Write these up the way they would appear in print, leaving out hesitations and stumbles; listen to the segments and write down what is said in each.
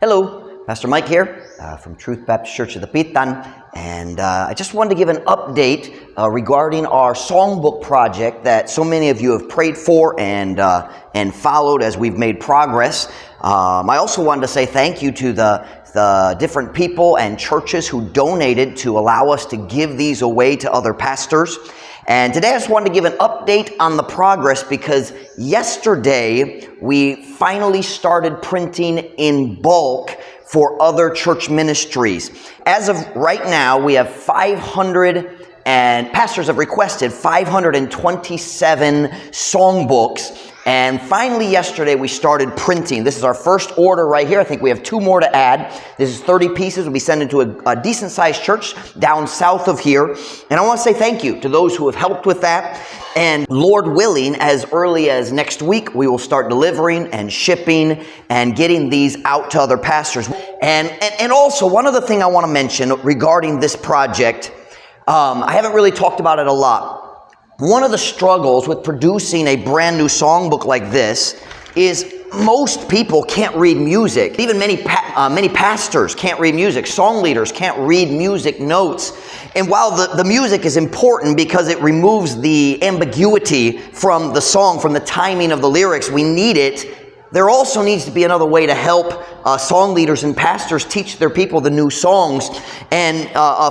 Hello, Pastor Mike here from Truth Baptist Church of the Pitan, and I just wanted to give an update regarding our Songbook project that so many of you have prayed for and followed as we've made progress. I also wanted to say thank you to the different people and churches who donated to allow us to give these away to other pastors. And today I just wanted to give an update on the progress because yesterday we finally started printing in bulk for other church ministries. As of right now, we have 500, and pastors have requested 527 songbooks. And finally yesterday we started printing. This is our first order right here. I think we have 2 more to add. This is 30 pieces. We'll be sending to a decent sized church down south of here. And I want to say thank you to those who have helped with that. And Lord willing, as early as next week, we will start delivering and shipping and getting these out to other pastors. And also, one other thing I want to mention regarding this project, I haven't really talked about it a lot. One of the struggles with producing a brand new songbook like this is most people can't read music. Even many pastors can't read music. Song leaders can't read music notes. And while the music is important because it removes the ambiguity from the song, from the timing of the lyrics, we need it. There also needs to be another way to help song leaders and pastors teach their people the new songs. And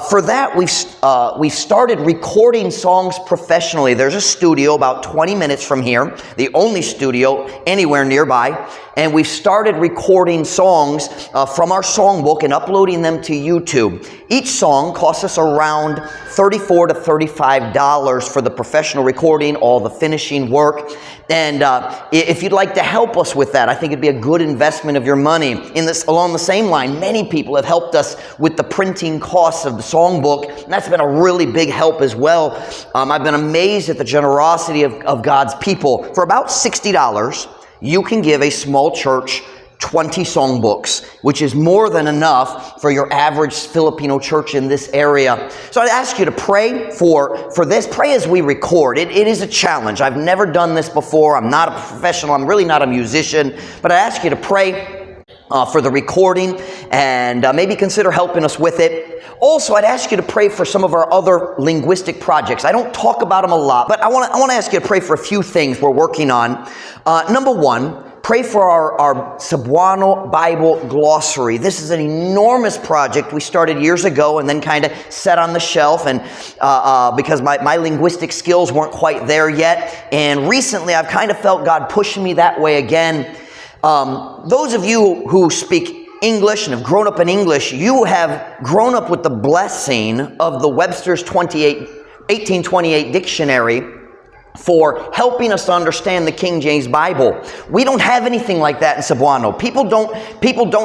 for that, we've started recording songs professionally. There's a studio about 20 minutes from here, the only studio anywhere nearby. And we've started recording songs from our songbook and uploading them to YouTube. Each song costs us around $34 to $35 for the professional recording, all the finishing work. And if you'd like to help us with that, I think it'd be a good investment of your money. Along the same line, many people have helped us with the printing costs of the songbook, and that's been a really big help as well. I've been amazed at the generosity of God's people. For about $60, you can give a small church 20 songbooks, which is more than enough for your average Filipino church in this area. So I'd ask you to pray for this. Pray as we record. It is a challenge. I've never done this before. I'm not a professional. I'm really not a musician. But I ask you to pray for the recording and maybe consider helping us with it. Also, I'd ask you to pray for some of our other linguistic projects. I don't talk about them a lot, but I want to ask you to pray for a few things we're working on. Number one, pray for our Cebuano Bible glossary. This is an enormous project we started years ago and then kind of set on the shelf, and because my linguistic skills weren't quite there yet. And recently I've kind of felt God pushing me that way again. Those of you who speak English and have grown up in English, you have grown up with the blessing of the Webster's 1828 dictionary for helping us to understand the King James Bible. We don't have anything like that in Cebuano. People don't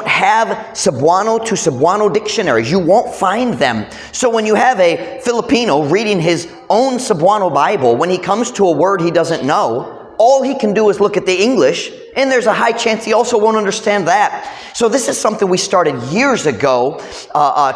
have Cebuano to Cebuano dictionaries. You won't find them. So when you have a Filipino reading his own Cebuano Bible, when he comes to a word he doesn't know, all he can do is look at the English, and there's a high chance he also won't understand that. So this is something we started years ago,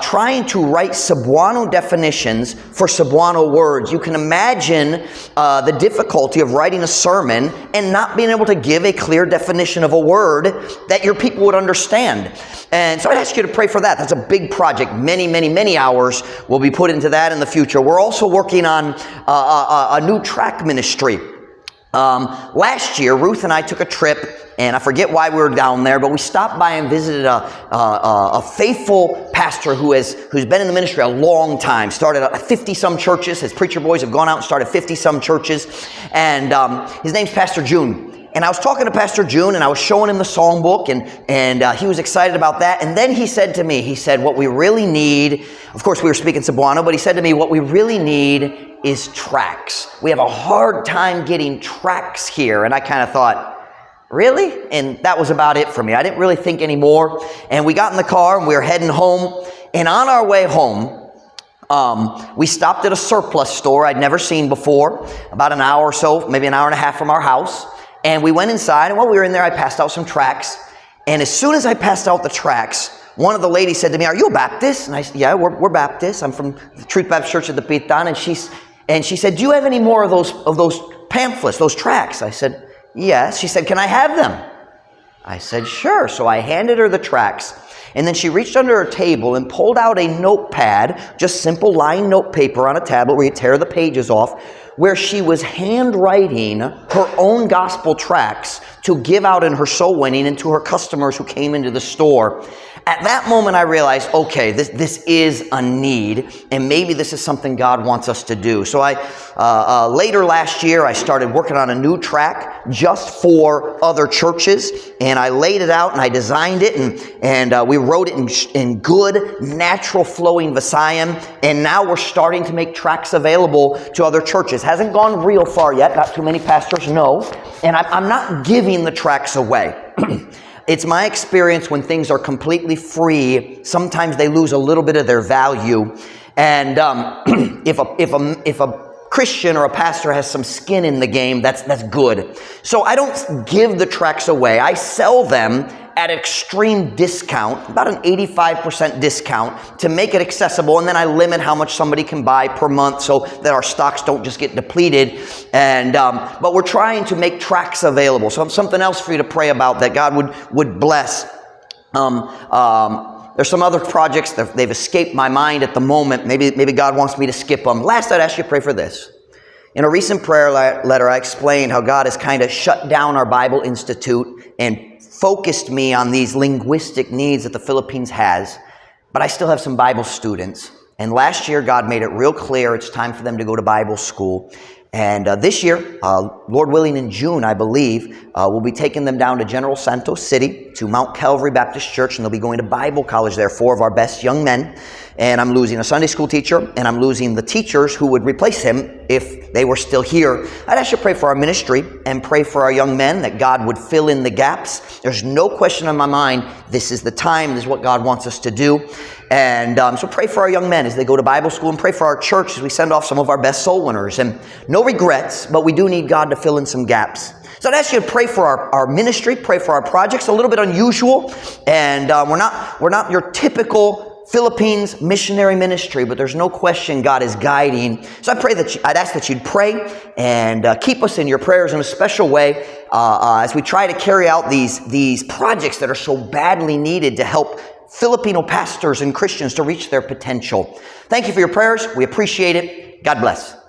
trying to write Cebuano definitions for Cebuano words. You can imagine the difficulty of writing a sermon and not being able to give a clear definition of a word that your people would understand. And so I'd ask you to pray for that. That's a big project. Many hours will be put into that in the future. We're also working on a new track ministry. Last year, Ruth and I took a trip, and I forget why we were down there, but we stopped by and visited a faithful pastor who's been in the ministry a long time. Started 50-some churches. His preacher boys have gone out and started 50-some churches, and his name's Pastor June. And I was talking to Pastor June, and I was showing him the songbook, and he was excited about that. And then he said to me, what we really need, of course we were speaking Cebuano, but he said to me, what we really need is tracks. We have a hard time getting tracks here. And I kind of thought, really? And that was about it for me. I didn't really think anymore. And we got in the car, and we were heading home. And on our way home, we stopped at a surplus store I'd never seen before, about an hour or so, maybe an hour and a half from our house. And we went inside, and while we were in there, I passed out some tracts. And as soon as I passed out the tracts, one of the ladies said to me, "Are you a Baptist?" And I said, "Yeah, we're Baptists. I'm from the Truth Baptist Church of the Pitan." And she said, "Do you have any more of those pamphlets, those tracts?" I said, "Yes." She said, "Can I have them?" I said, sure. So I handed her the tracts. And then she reached under her table and pulled out a notepad, just simple lined note paper on a tablet where you tear the pages off, where she was handwriting her own gospel tracts to give out in her soul winning and to her customers who came into the store. At that moment, I realized, okay, this is a need, and maybe this is something God wants us to do. So later last year, I started working on a new track just for other churches, and I laid it out, and I designed it, and we wrote it in good, natural flowing Visayan, and now we're starting to make tracks available to other churches. Hasn't gone real far yet, not too many pastors know, and I'm not giving the tracks away. It's my experience when things are completely free, sometimes they lose a little bit of their value. And if a Christian or a pastor has some skin in the game, that's good. So I don't give the tracts away. I sell them at extreme discount, about an 85% discount, to make it accessible, and then I limit how much somebody can buy per month so that our stocks don't just get depleted. And but we're trying to make tracts available. So something else for you to pray about that God would bless. There's some other projects that they've escaped my mind at the moment. Maybe God wants me to skip them. Last, I'd ask you to pray for this. In a recent prayer letter, I explained how God has kind of shut down our Bible Institute and focused me on these linguistic needs that the Philippines has, but I still have some Bible students. And last year, God made it real clear it's time for them to go to Bible school. And this year, Lord willing, in June, I believe, we'll be taking them down to General Santos City, to Mount Calvary Baptist Church, and they'll be going to Bible college there, 4 of our best young men. And I'm losing a Sunday school teacher, and I'm losing the teachers who would replace him if they were still here. I'd ask you to pray for our ministry and pray for our young men, that God would fill in the gaps. There's no question in my mind, this is the time, this is what God wants us to do. And so pray for our young men as they go to Bible school, and pray for our church as we send off some of our best soul winners. And no regrets, but we do need God to fill in some gaps. So I'd ask you to pray for our ministry, pray for our projects. A little bit unusual, and we're not your typical Philippines missionary ministry, but there's no question God is guiding. So I'd ask that you'd pray and keep us in your prayers in a special way as we try to carry out these projects that are so badly needed to help Filipino pastors and Christians to reach their potential. Thank you for your prayers. We appreciate it. God bless.